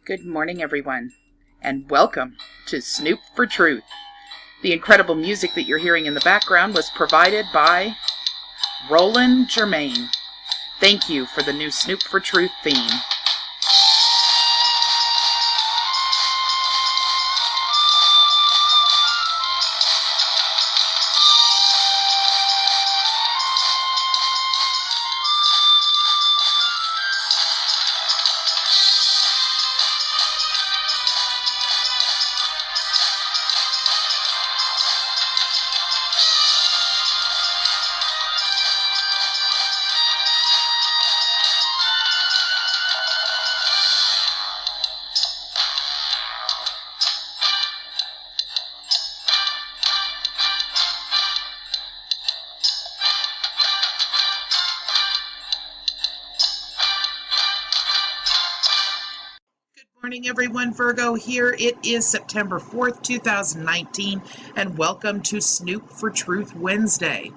Good morning, everyone, and welcome to Snoop4Truth. The incredible music that you're hearing in the background was provided by Roland Germain. Thank you for the new Snoop4Truth theme. Good morning, everyone. Virgo here. It is September 4th, 2019, and welcome to Snoop4Truth Wednesday.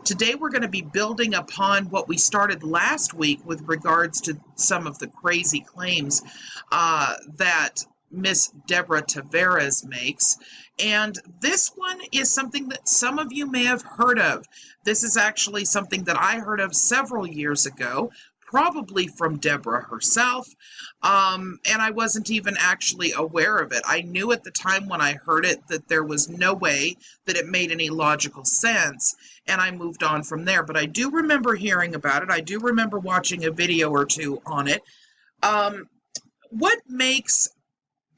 Today we're going to be building upon what we started last week with regards to some of the crazy claims that Miss Deborah Travares makes. And this one is something that some of you may have heard of. This is actually something that I heard of several years ago, probably from Deborah herself, and I wasn't even actually aware of it. I knew at the time when I heard it that there was no way that it made any logical sense, and I moved on from there. But I do remember hearing about it. I do remember watching a video or two on it. What makes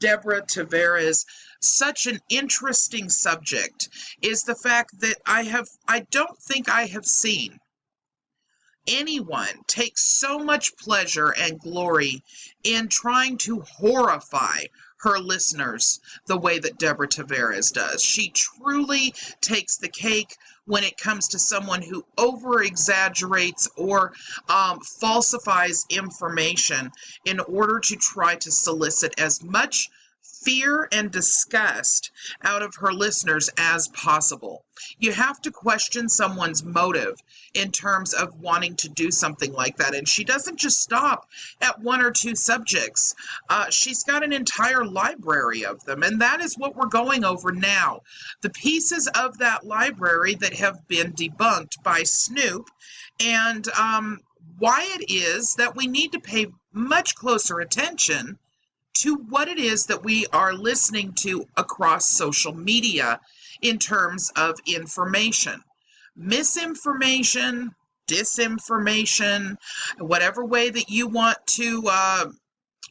Deborah Travares such an interesting subject is the fact that I don't think I have seen anyone take so much pleasure and glory in trying to horrify her listeners the way that Deborah Travares does. She truly takes the cake when it comes to someone who over-exaggerates or falsifies information in order to try to solicit as much fear and disgust out of her listeners as possible. You have to question someone's motive in terms of wanting to do something like that. And she doesn't just stop at one or two subjects. She's got an entire library of them. And that is what we're going over now. The pieces of that library that have been debunked by Snoop, and why it is that we need to pay much closer attention to what it is that we are listening to across social media in terms of information. Misinformation, disinformation, whatever way that you want to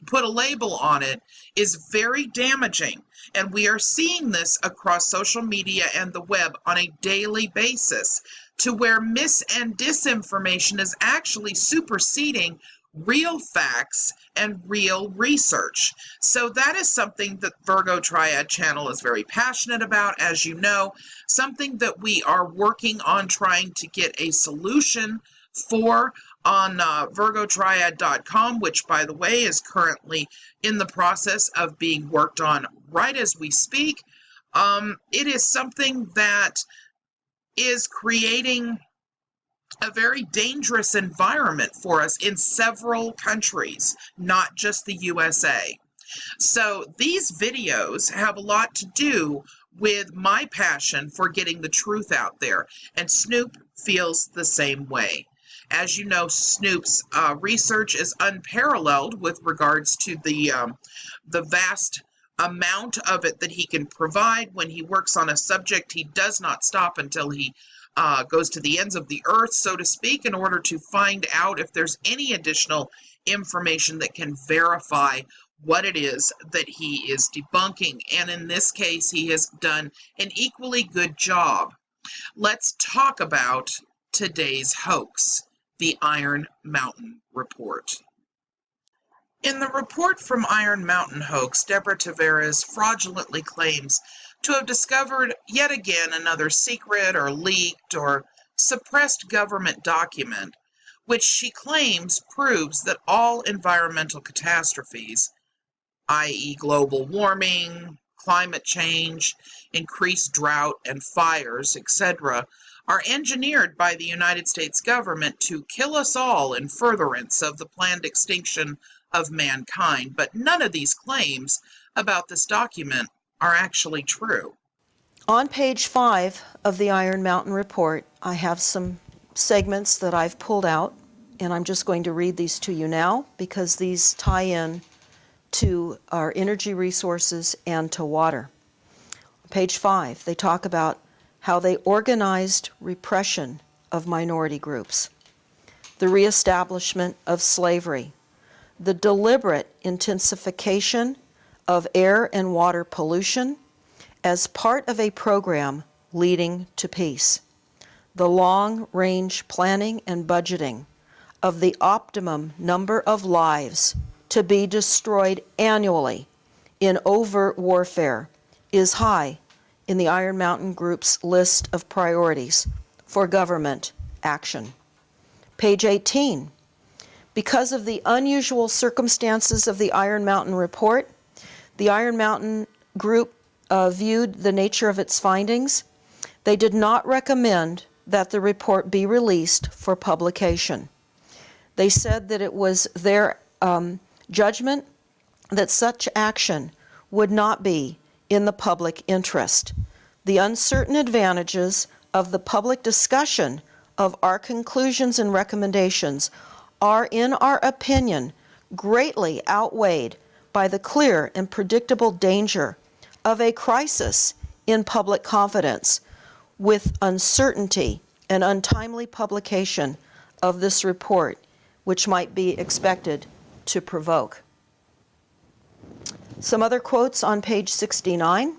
put a label on it, is very damaging. And we are seeing this across social media and the web on a daily basis, to where mis and disinformation is actually superseding real facts and real research. So that is something that Virgo Triad channel is very passionate about, as you know, something that we are working on trying to get a solution for on virgotriad.com, which, by the way, is currently in the process of being worked on right as we speak. It is something that is creating a very dangerous environment for us in several countries, not just the USA. So these videos have a lot to do with my passion for getting the truth out there, and Snoop feels the same way. As you know, Snoop's research is unparalleled with regards to the vast amount of it that he can provide. When he works on a subject, he does not stop until he goes to the ends of the earth, so to speak, in order to find out if there's any additional information that can verify what it is that he is debunking. And in this case, he has done an equally good job. Let's talk about today's hoax, the Iron Mountain Report. In the report from Iron Mountain Hoax, Deborah Travares fraudulently claims to have discovered yet again another secret or leaked or suppressed government document, which she claims proves that all environmental catastrophes, i.e. global warming, climate change, increased drought and fires, etc., are engineered by the United States government to kill us all in furtherance of the planned extinction of mankind. But none of these claims about this document are actually true. On page 5 of the Iron Mountain Report, I have some segments that I've pulled out, and I'm just going to read these to you now because these tie in to our energy resources and to water. Page 5, they talk about how they organized repression of minority groups, the reestablishment of slavery, the deliberate intensification of air and water pollution as part of a program leading to peace, the long-range planning and budgeting of the optimum number of lives to be destroyed annually in overt warfare is high in the Iron Mountain Group's list of priorities for government action. Page 18. Because of the unusual circumstances of the Iron Mountain Report, the Iron Mountain Group viewed the nature of its findings. They did not recommend that the report be released for publication. They said that it was their judgment that such action would not be in the public interest. The uncertain advantages of the public discussion of our conclusions and recommendations are, in our opinion, greatly outweighed by the clear and predictable danger of a crisis in public confidence with uncertainty and untimely publication of this report, which might be expected to provoke. Some other quotes on page 69.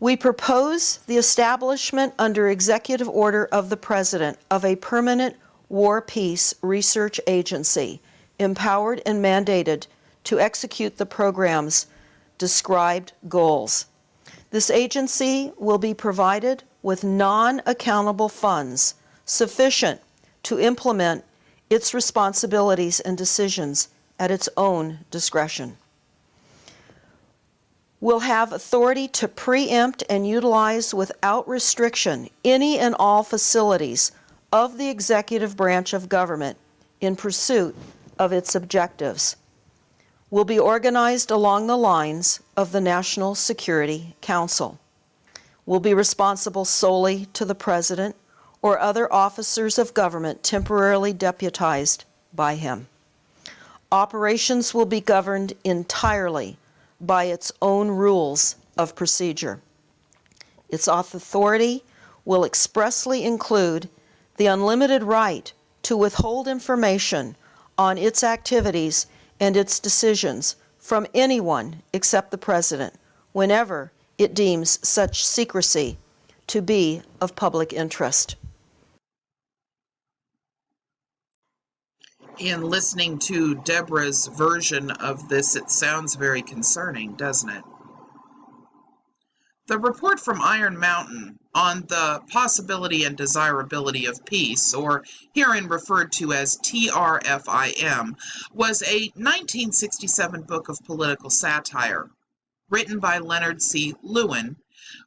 We propose the establishment under executive order of the President of a permanent war peace research agency, empowered and mandated to execute the program's described goals. This agency will be provided with non-accountable funds sufficient to implement its responsibilities and decisions at its own discretion. Will have authority to preempt and utilize without restriction any and all facilities of the executive branch of government in pursuit of its objectives. Will be organized along the lines of the National Security Council. Will be responsible solely to the President or other officers of government temporarily deputized by him. Operations will be governed entirely by its own rules of procedure. Its authority will expressly include the unlimited right to withhold information on its activities and its decisions from anyone except the President, whenever it deems such secrecy to be of public interest. In listening to Deborah's version of this, it sounds very concerning, doesn't it? The report from Iron Mountain on the possibility and desirability of peace, or herein referred to as TRFIM, was a 1967 book of political satire written by Leonard C. Lewin,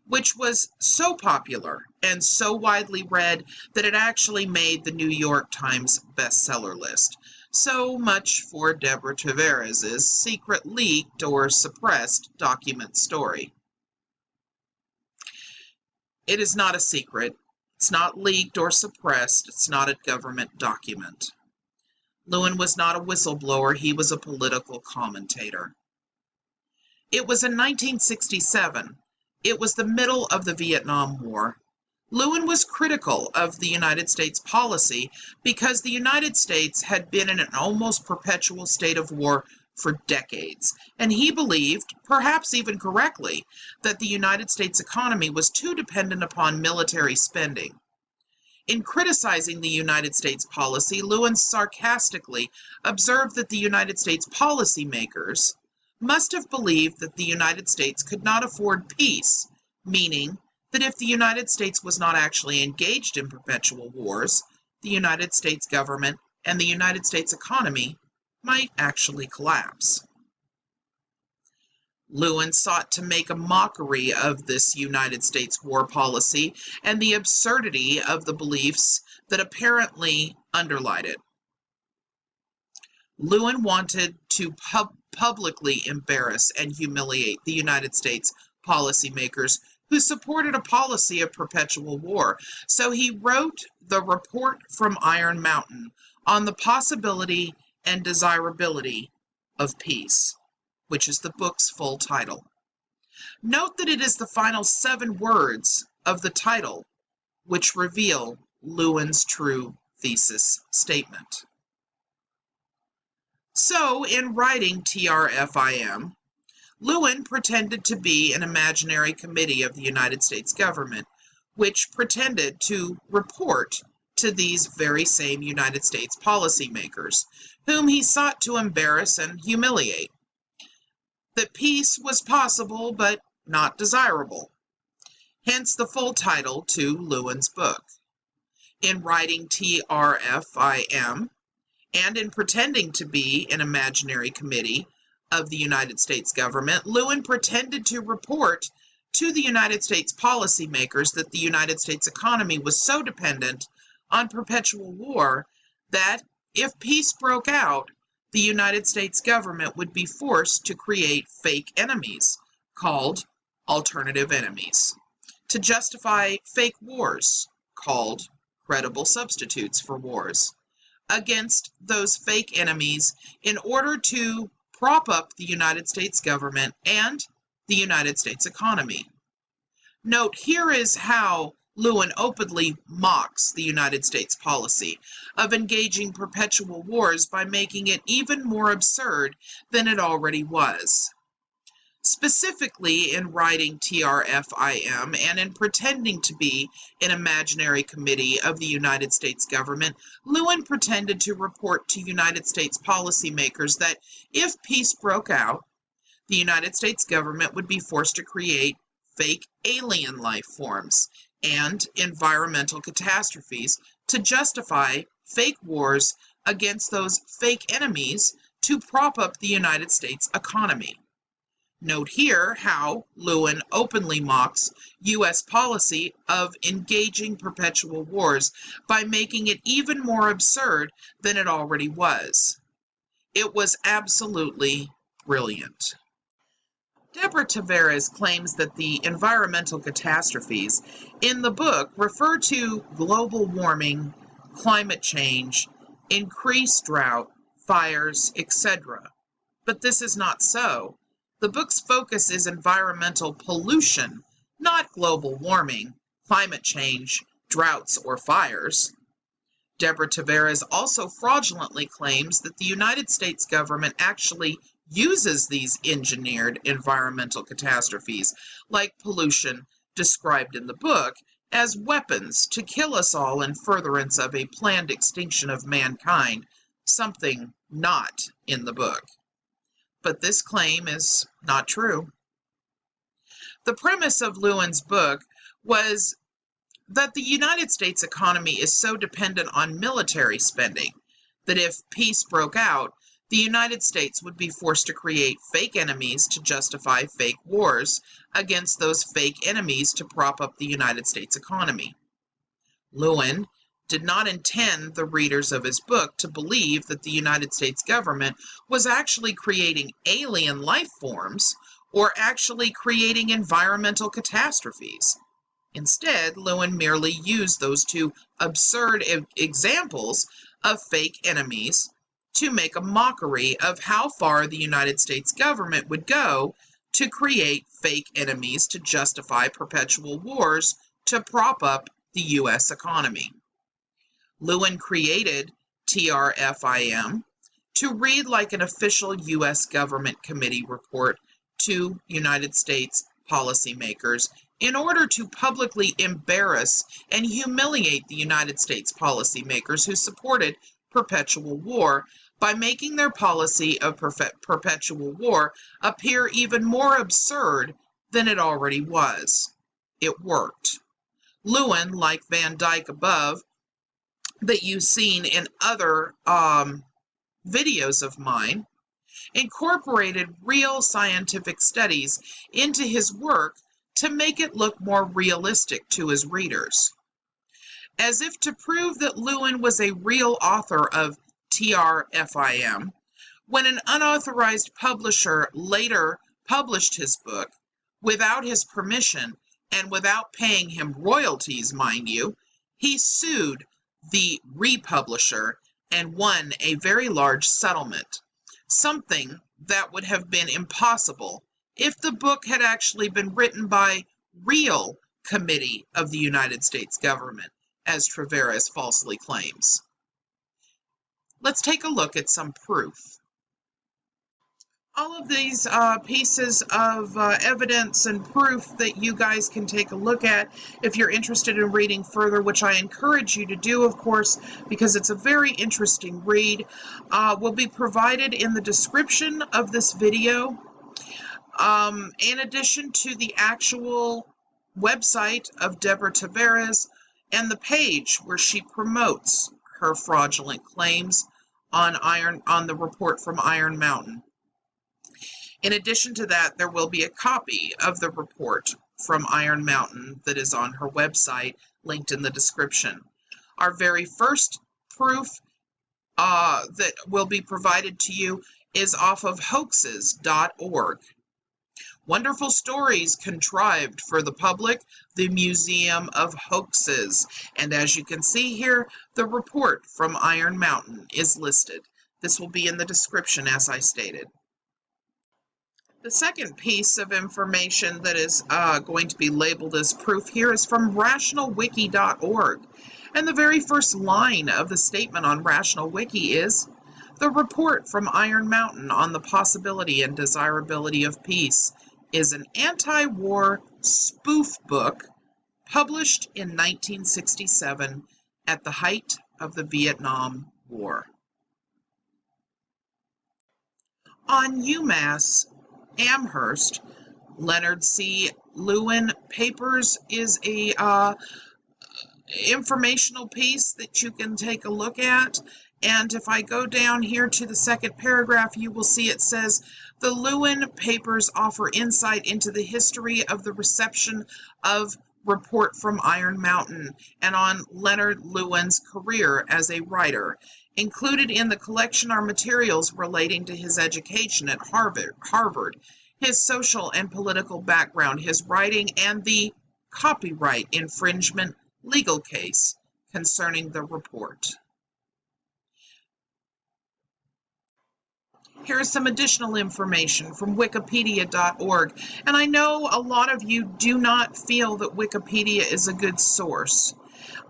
which was so popular and so widely read that it actually made the New York Times bestseller list. So much for Deborah Travares' secret leaked or suppressed document story. It is not a secret. It's not leaked or suppressed. It's not a government document. Lewin was not a whistleblower. He was a political commentator. It was in 1967. It was the middle of the Vietnam War. Lewin was critical of the United States policy because the United States had been in an almost perpetual state of war for decades, and he believed, perhaps even correctly, that the United States economy was too dependent upon military spending. In criticizing the United States policy, Lewin sarcastically observed that the United States policymakers must have believed that the United States could not afford peace, meaning that if the United States was not actually engaged in perpetual wars, the United States government and the United States economy might actually collapse. Lewin sought to make a mockery of this United States war policy and the absurdity of the beliefs that apparently underlied it. Lewin wanted to publicly embarrass and humiliate the United States policymakers who supported a policy of perpetual war. So he wrote the Report from Iron Mountain on the possibility and desirability of peace, which is the book's full title. Note that it is the final 7 words of the title which reveal Lewin's true thesis statement. So, in writing TRFIM, Lewin pretended to be an imaginary committee of the United States government, which pretended to report to these very same United States policymakers, whom he sought to embarrass and humiliate. That peace was possible but not desirable. Hence the full title to Lewin's book. In writing TRFIM, and in pretending to be an imaginary committee of the United States government, Lewin pretended to report to the United States policymakers that the United States economy was so dependent on perpetual war that if peace broke out, the United States government would be forced to create fake enemies called alternative enemies, to justify fake wars called credible substitutes for wars against those fake enemies in order to prop up the United States government and the United States economy. Note, here is how Lewin openly mocks the United States policy of engaging perpetual wars by making it even more absurd than it already was. Specifically, in writing TRFIM and in pretending to be an imaginary committee of the United States government, Lewin pretended to report to United States policymakers that if peace broke out, the United States government would be forced to create fake alien life forms and environmental catastrophes to justify fake wars against those fake enemies to prop up the United States economy. Note here how Lewin openly mocks U.S. policy of engaging perpetual wars by making it even more absurd than it already was. It was absolutely brilliant. D.Tavares claims that the environmental catastrophes in the book refer to global warming, climate change, increased drought, fires, etc. But this is not so. The book's focus is environmental pollution, not global warming, climate change, droughts, or fires. D.Tavares also fraudulently claims that the United States government actually uses these engineered environmental catastrophes, like pollution described in the book, as weapons to kill us all in furtherance of a planned extinction of mankind, something not in the book. But this claim is not true. The premise of Lewin's book was that the United States economy is so dependent on military spending that if peace broke out, the United States would be forced to create fake enemies to justify fake wars against those fake enemies to prop up the United States economy. Lewin did not intend the readers of his book to believe that the United States government was actually creating alien life forms or actually creating environmental catastrophes. Instead, Lewin merely used those two absurd examples of fake enemies to make a mockery of how far the United States government would go to create fake enemies to justify perpetual wars to prop up the U.S. economy. Lewin created TRFIM to read like an official U.S. government committee report to United States policymakers in order to publicly embarrass and humiliate the United States policymakers who supported perpetual war by making their policy of perpetual war appear even more absurd than it already was. It worked. Lewin, like Van Dyke above, that you've seen in other videos of mine, incorporated real scientific studies into his work to make it look more realistic to his readers. As if to prove that Lewin was a real author of TRFIM, When an unauthorized publisher later published his book, without his permission and without paying him royalties, mind you, he sued the republisher and won a very large settlement, something that would have been impossible if the book had actually been written by real committee of the United States government, as Travares falsely claims. Let's take a look at some proof. All of these pieces of evidence and proof that you guys can take a look at if you're interested in reading further, which I encourage you to do, of course, because it's a very interesting read, will be provided in the description of this video. In addition to the actual website of Deborah Travares and the page where she promotes her fraudulent claims on the report from Iron Mountain. In addition to that, there will be a copy of the report from Iron Mountain that is on her website, linked in the description. Our very first proof that will be provided to you is off of hoaxes.org. Wonderful stories contrived for the public, the Museum of Hoaxes. And as you can see here, the report from Iron Mountain is listed. This will be in the description, as I stated. The second piece of information that is going to be labeled as proof here is from rationalwiki.org. And the very first line of the statement on Rational Wiki is, "The report from Iron Mountain on the possibility and desirability of peace is an anti-war spoof book published in 1967 at the height of the Vietnam War." On UMass Amherst, Leonard C. Lewin Papers is a informational piece that you can take a look at. And if I go down here to the second paragraph, you will see it says, "The Lewin Papers offer insight into the history of the reception of report from Iron Mountain and on Leonard Lewin's career as a writer. Included in the collection are materials relating to his education at Harvard, his social and political background, his writing, and the copyright infringement legal case concerning the report." Here's some additional information from wikipedia.org. And I know a lot of you do not feel that Wikipedia is a good source.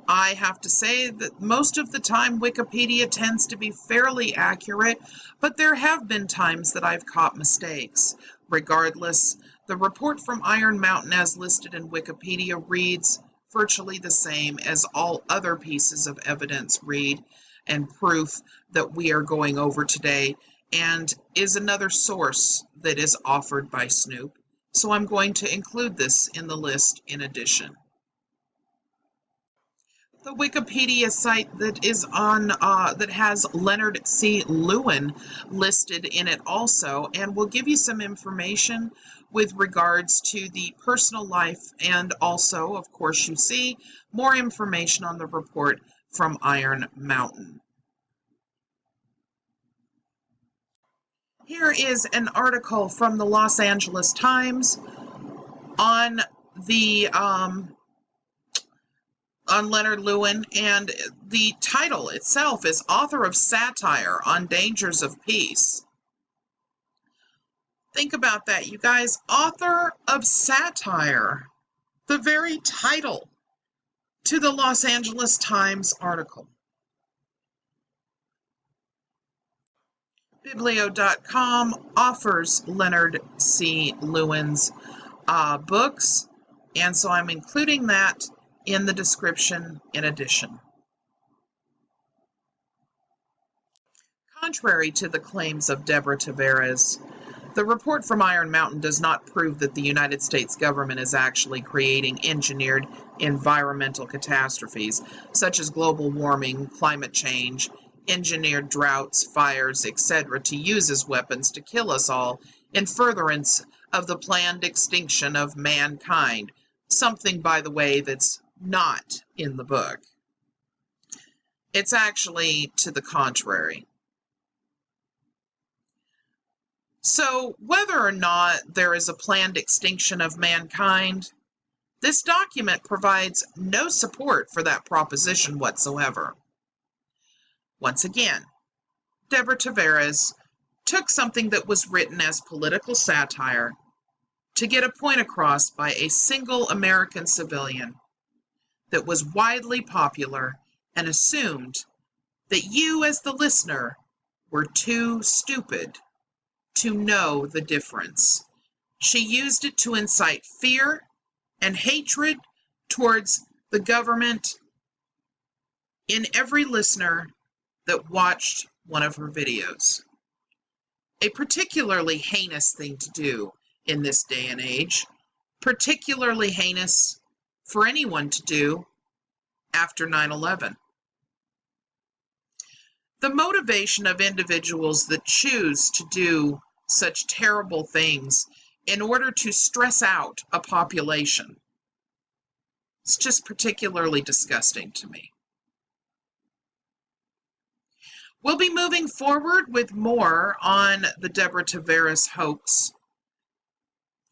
I have to say that most of the time Wikipedia tends to be fairly accurate, but there have been times that I've caught mistakes. Regardless, the report from Iron Mountain as listed in Wikipedia reads virtually the same as all other pieces of evidence read and proof that we are going over today, and is another source that is offered by Snoop. So I'm going to include this in the list in addition. The Wikipedia site that is on that has Leonard C. Lewin listed in it also, and will give you some information with regards to the personal life, and also, of course, you see more information on the report from Iron Mountain. Here is an article from the Los Angeles Times on the on Leonard Lewin, and the title itself is "Author of Satire on Dangers of Peace." Think about that, you guys. Author of satire. The very title to the Los Angeles Times article. Biblio.com offers Leonard C. Lewin's books, and so I'm including that in the description in addition. Contrary to the claims of Deborah Tavares, the report from Iron Mountain does not prove that the United States government is actually creating engineered environmental catastrophes, such as global warming, climate change, engineered droughts, fires, etc., to use as weapons to kill us all in furtherance of the planned extinction of mankind, something, by the way, that's not in the book. It's actually to the contrary. So, whether or not there is a planned extinction of mankind, this document provides no support for that proposition whatsoever. Once again, Deborah Travares took something that was written as political satire to get a point across by a single American civilian that was widely popular and assumed that you, as the listener, were too stupid to know the difference. She used it to incite fear and hatred towards the government in every listener that watched one of her videos. A particularly heinous thing to do in this day and age, particularly heinous for anyone to do after 9/11. The motivation of individuals that choose to do such terrible things in order to stress out a population, it's just particularly disgusting to me. We'll be moving forward with more on the Deborah Tavares hoax.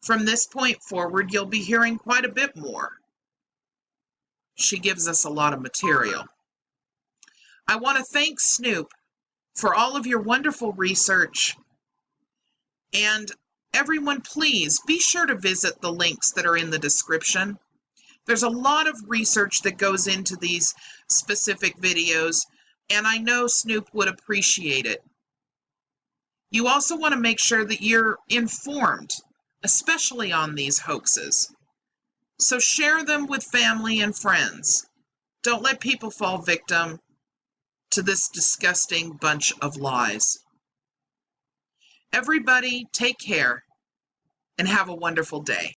From this point forward, you'll be hearing quite a bit more. She gives us a lot of material. I want to thank Snoop for all of your wonderful research. And everyone, please be sure to visit the links that are in the description. There's a lot of research that goes into these specific videos, and I know Snoop would appreciate it. You also want to make sure that you're informed, especially on these hoaxes. So share them with family and friends. Don't let people fall victim to this disgusting bunch of lies. Everybody, take care and have a wonderful day.